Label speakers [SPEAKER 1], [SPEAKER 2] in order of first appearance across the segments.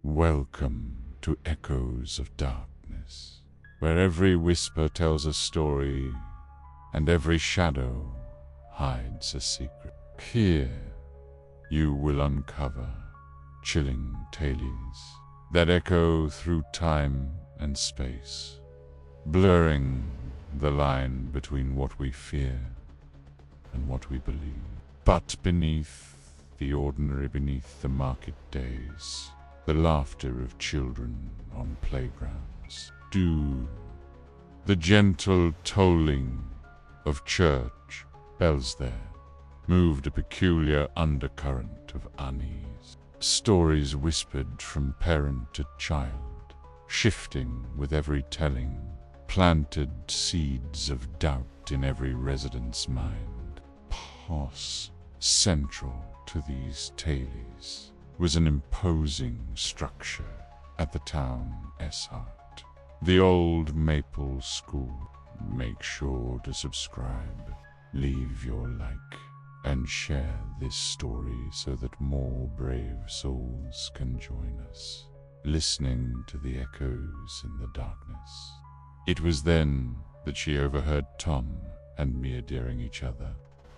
[SPEAKER 1] Welcome to Echoes of Darkness, where every whisper tells a story and every shadow hides a secret. Here you will uncover chilling tales that echo through time and space, blurring the line between what we fear and what we believe. But beneath the ordinary, beneath the market days, the laughter of children on playgrounds, the gentle tolling of church bells there moved a peculiar undercurrent of unease. Stories whispered from parent to child, shifting with every telling, planted seeds of doubt in every resident's mind. Central to these tales was an imposing structure at the town's heart, the old Maple School. Make sure to subscribe, leave your like, and share this story so that more brave souls can join us, listening to the echoes in the darkness. It was then that she overheard Tom and Mia daring each other.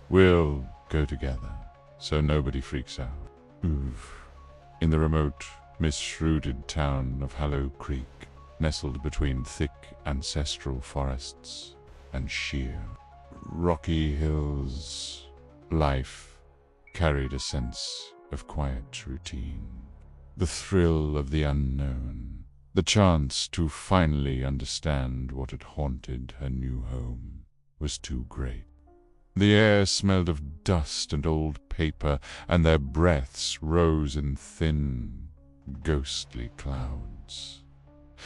[SPEAKER 1] "We'll go together, so nobody freaks out." In the remote, mist-shrouded town of Hallow Creek, nestled between thick ancestral forests and sheer, rocky hills, life carried a sense of quiet routine. The thrill of the unknown, the chance to finally understand what had haunted her new home, was too great. The air smelled of dust and old paper, and their breaths rose in thin, ghostly clouds.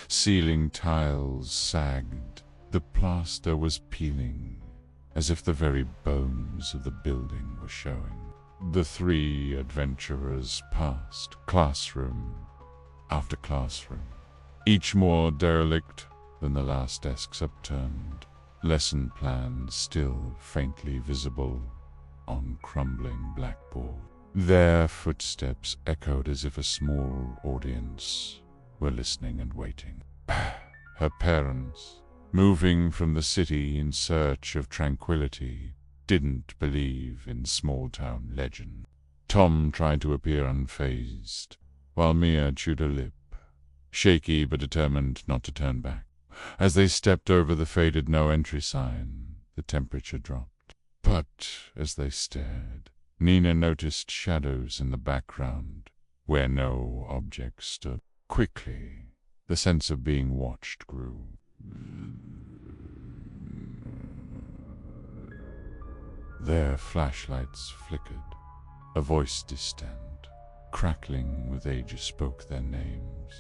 [SPEAKER 1] Ceiling tiles sagged, the plaster was peeling, as if the very bones of the building were showing. The three adventurers passed classroom after classroom, each more derelict than the last desks upturned, lesson plans still faintly visible on crumbling blackboard. Their footsteps echoed as if a small audience were listening and waiting. Her parents, moving from the city in search of tranquility, didn't believe in small-town legend. Tom tried to appear unfazed, while Mia chewed her lip, shaky but determined not to turn back. As they stepped over the faded no-entry sign, the temperature dropped. But as they stared, Nina noticed shadows in the background, where no object stood. Quickly, the sense of being watched grew. Their flashlights flickered. A voice distant, crackling with ages, spoke their names.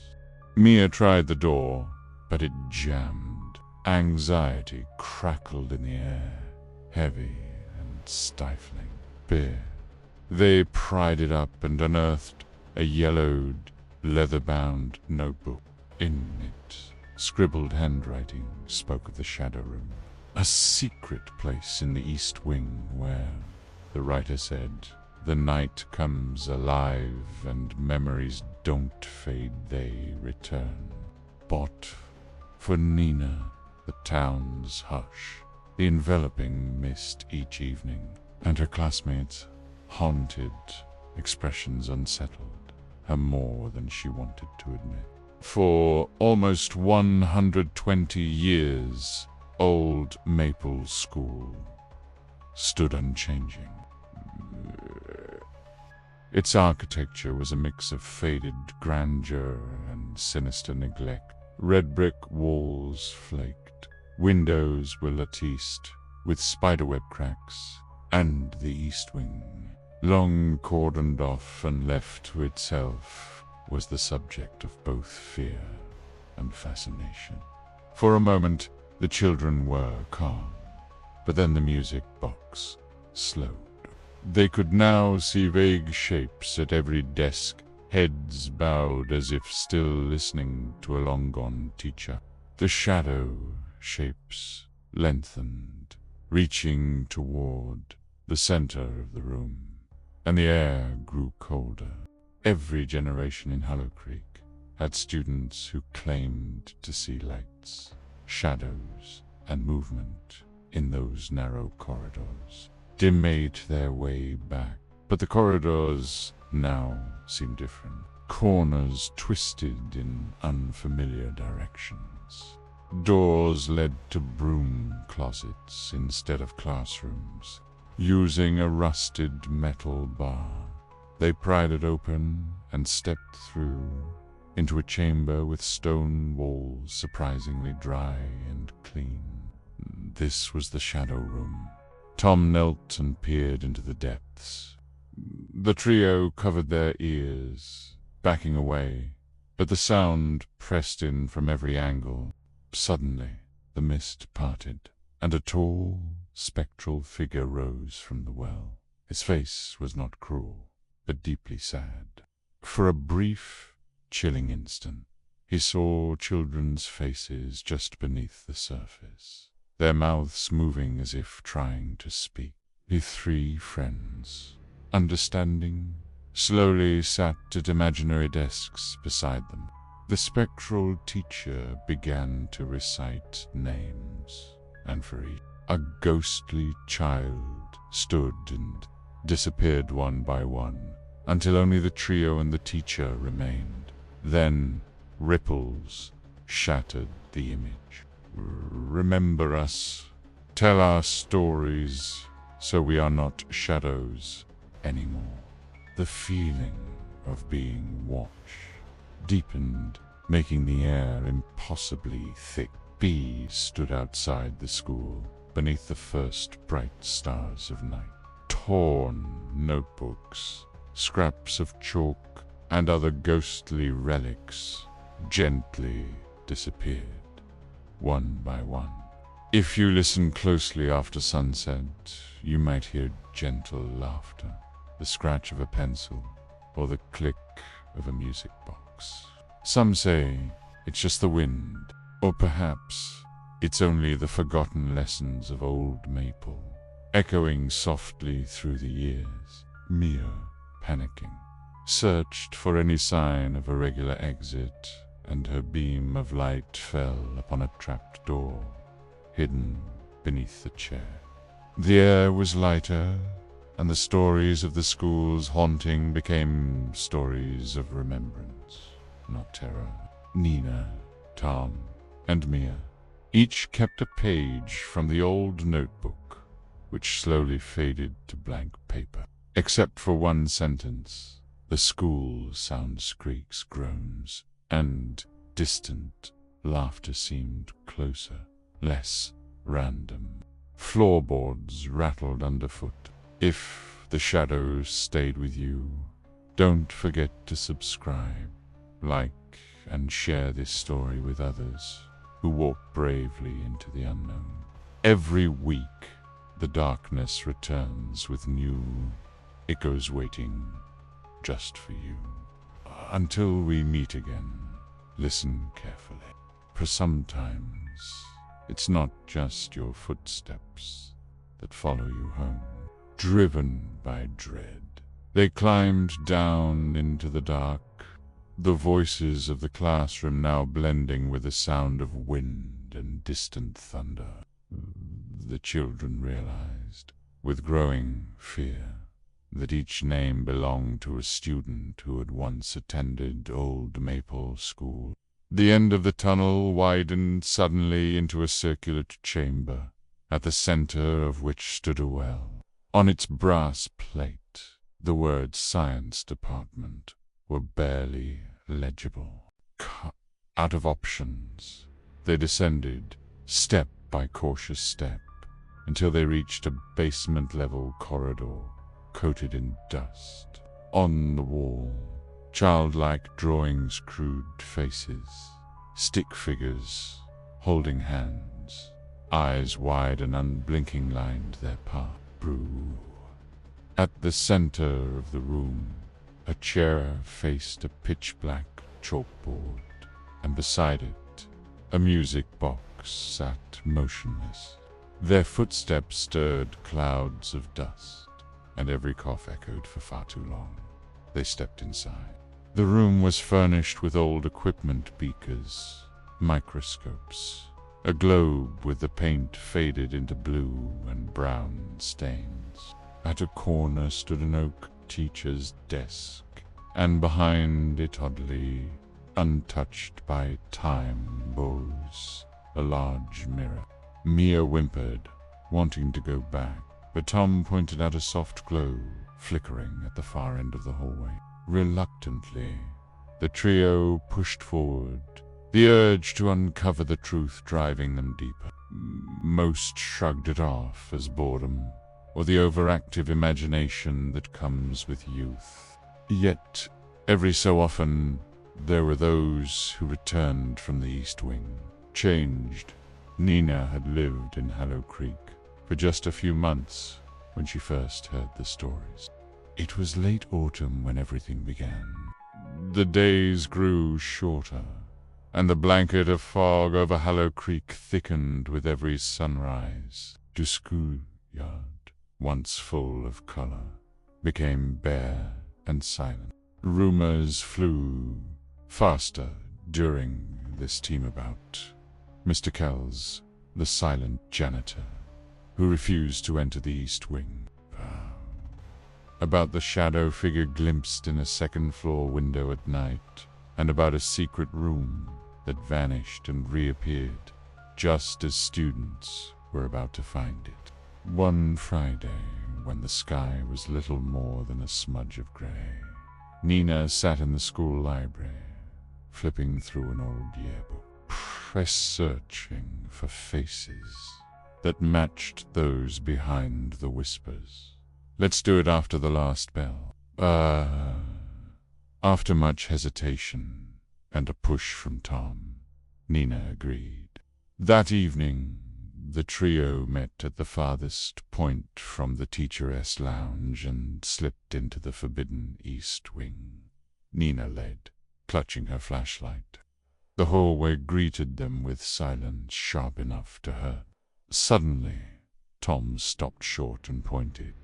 [SPEAKER 1] Mia tried the door, but it jammed. Anxiety crackled in the air, heavy and stifling. Fear. They pried it up and unearthed a yellowed, leather-bound notebook. In it, scribbled handwriting spoke of the Shadow Room, a secret place in the East Wing where, the writer said, the night comes alive and memories don't fade, they return. But for Nina, the town's hush, the enveloping mist each evening, and her classmates' haunted expressions unsettled her more than she wanted to admit. For almost 120 years, old Maple School stood unchanging. Its architecture was a mix of faded grandeur and sinister neglect. Red brick walls flaked, windows were latticed with spiderweb cracks, and the East Wing, long cordoned off and left to itself, was the subject of both fear and fascination. For a moment, the children were calm, but then the music box slowed. They could now see vague shapes at every desk, heads bowed as if still listening to a long-gone teacher. The shadow shapes lengthened, reaching toward the center of the room, and the air grew colder. Every generation in Hallow Creek had students who claimed to see lights, shadows, and movement in those narrow corridors. They made their way back, but the corridors now seemed different. Corners twisted in unfamiliar directions. Doors led to broom closets instead of classrooms. Using a rusted metal bar, they pried it open and stepped through into a chamber with stone walls surprisingly dry and clean. This was the Shadow Room. Tom knelt and peered into the depths. The trio covered their ears, backing away, but the sound pressed in from every angle. Suddenly, the mist parted, and a tall, spectral figure rose from the well. His face was not cruel, but deeply sad. For a brief, chilling instant, he saw children's faces just beneath the surface, their mouths moving as if trying to speak. The three friends, understanding, slowly sat at imaginary desks beside them. The spectral teacher began to recite names, and for each, a ghostly child stood and disappeared one by one, until only the trio and the teacher remained. Then ripples shattered the image. Remember us, tell our stories, so we are not shadows anymore. The feeling of being watched deepened, making the air impossibly thick. Bees stood outside the school, beneath the first bright stars of night. Torn notebooks, scraps of chalk, and other ghostly relics gently disappeared, one by one. If you listen closely after sunset, you might hear gentle laughter, the scratch of a pencil, or the click of a music box. Some say it's just the wind, or perhaps it's only the forgotten lessons of old Maple, echoing softly through the years. Mia, panicking, searched for any sign of a regular exit, and her beam of light fell upon a trapped door, hidden beneath the chair. The air was lighter, and the stories of the school's haunting became stories of remembrance, not terror. Nina, Tom, and Mia each kept a page from the old notebook, which slowly faded to blank paper. Except for one sentence, the school sounds creaks, groans, and distant laughter seemed closer, less random. Floorboards rattled underfoot. If the shadows stayed with you, don't forget to subscribe, like, and share this story with others who walk bravely into the unknown. Every week, the darkness returns with new echoes waiting just for you. Until we meet again, listen carefully, for sometimes it's not just your footsteps that follow you home. Driven by dread, they climbed down into the dark, the voices of the classroom now blending with the sound of wind and distant thunder. The children realized, with growing fear, that each name belonged to a student who had once attended Old Maple School. The end of the tunnel widened suddenly into a circular chamber, at the center of which stood a well. On its brass plate, the words Science Department were barely legible. Out of options, they descended, step by cautious step, until they reached a basement-level corridor coated in dust. On the wall, childlike drawings, crude faces, stick figures holding hands, eyes wide and unblinking lined their path. Brew. At the center of the room, a chair faced a pitch-black chalkboard, and beside it, a music box sat motionless. Their footsteps stirred clouds of dust, and every cough echoed for far too long. They stepped inside. The room was furnished with old equipment, beakers, microscopes, a globe with the paint faded into blue and brown stains. At a corner stood an oak teacher's desk, and behind it, oddly untouched by time, rose a large mirror. Mia whimpered, wanting to go back, but Tom pointed out a soft glow flickering at the far end of the hallway. Reluctantly, the trio pushed forward, the urge to uncover the truth driving them deeper. Most shrugged it off as boredom, or the overactive imagination that comes with youth. Yet, every so often, there were those who returned from the East Wing, changed. Nina had lived in Hallow Creek for just a few months when she first heard the stories. It was late autumn when everything began. The days grew shorter, and the blanket of fog over Hallow Creek thickened with every sunrise. The schoolyard, once full of color, became bare and silent. Rumors flew faster during this team about Mr. Kells, the silent janitor, who refused to enter the East Wing. About the shadow figure glimpsed in a second-floor window at night, and about a secret room that vanished and reappeared just as students were about to find it. One Friday, when the sky was little more than a smudge of gray, Nina sat in the school library, flipping through an old yearbook, searching for faces that matched those behind the whispers. "Let's do it after the last bell." After much hesitation and a push from Tom, Nina agreed. That evening, the trio met at the farthest point from the teacheress lounge and slipped into the forbidden East Wing. Nina led, clutching her flashlight. The hallway greeted them with silence sharp enough to hurt. Suddenly, Tom stopped short and pointed.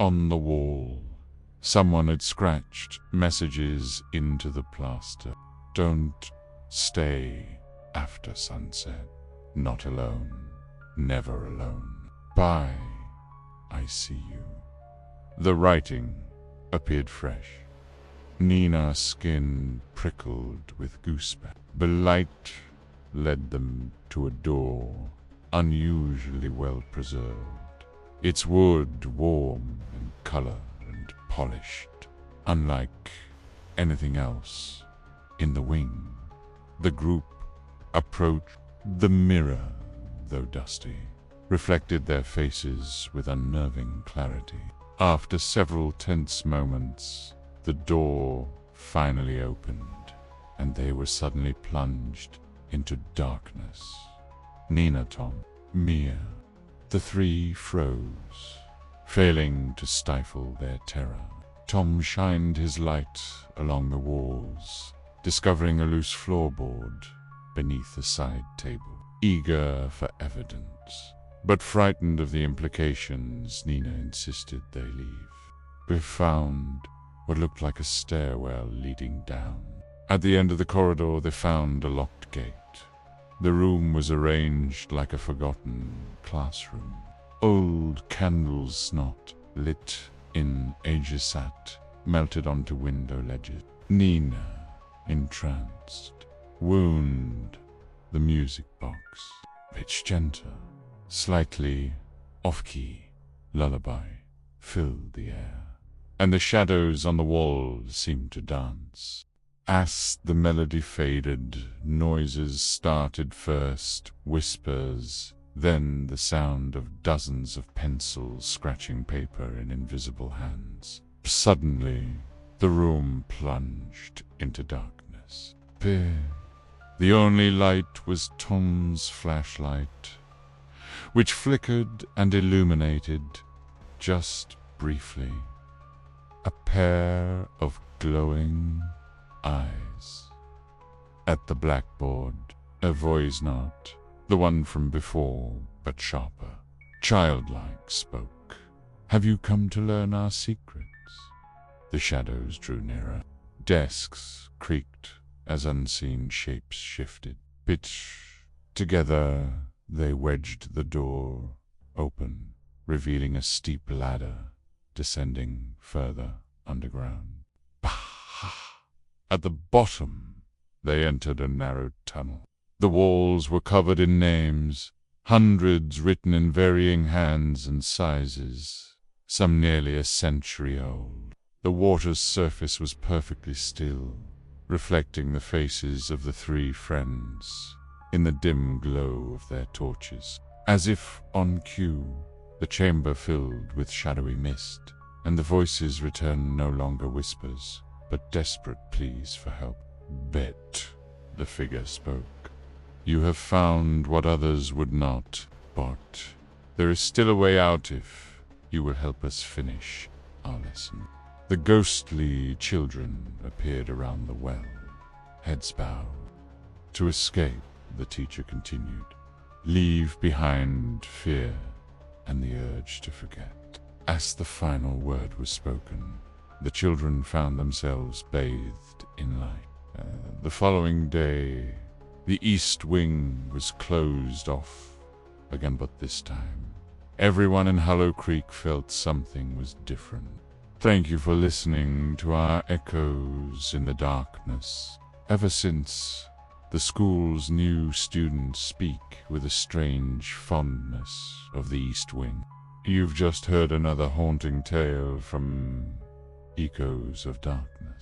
[SPEAKER 1] On the wall, someone had scratched messages into the plaster. "Don't stay after sunset. Not alone. Never alone. Bye. I see you." The writing appeared fresh. Nina's skin prickled with goosebumps. The light led them to a door unusually well preserved, its wood warm in color and polished, unlike anything else in the wing. The group approached. The mirror, though dusty, reflected their faces with unnerving clarity. After several tense moments, the door finally opened, and they were suddenly plunged into darkness. Nina, Tom, Mia, the three froze, failing to stifle their terror. Tom shined his light along the walls, discovering a loose floorboard beneath a side table. Eager for evidence, but frightened of the implications, Nina insisted they leave. They found what looked like a stairwell leading down. At the end of the corridor, they found a locked gate. The room was arranged like a forgotten classroom. Old candles snot, lit in aegisat, melted onto window ledges. Nina, entranced, wound the music box. Pitch gentle, slightly off-key lullaby filled the air, and the shadows on the walls seemed to dance. As the melody faded, noises started first, whispers, then the sound of dozens of pencils scratching paper in invisible hands. Suddenly, the room plunged into darkness. The only light was Tom's flashlight, which flickered and illuminated, just briefly, a pair of glowing eyes. At the blackboard, a voice not the one from before, but sharper, childlike, spoke. "Have you come to learn our secrets?" The shadows drew nearer. Desks creaked as unseen shapes shifted. Together, they wedged the door open, revealing a steep ladder descending further underground. At the bottom, they entered a narrow tunnel. The walls were covered in names, hundreds written in varying hands and sizes, some nearly a century old. The water's surface was perfectly still, reflecting the faces of the three friends in the dim glow of their torches. As if on cue, the chamber filled with shadowy mist, and the voices returned no longer whispers, but desperate pleas for help. "Bet," the figure spoke. "You have found what others would not, but there is still a way out if you will help us finish our lesson." The ghostly children appeared around the well, heads bowed. "To escape," the teacher continued, "leave behind fear and the urge to forget." As the final word was spoken, the children found themselves bathed in light. The following day, the east wing was closed off again, but this time, everyone in Hallow Creek felt something was different. Thank you for listening to our Echoes in the Darkness. Ever since, the school's new students speak with a strange fondness of the East Wing. You've just heard another haunting tale from Echoes of Darkness.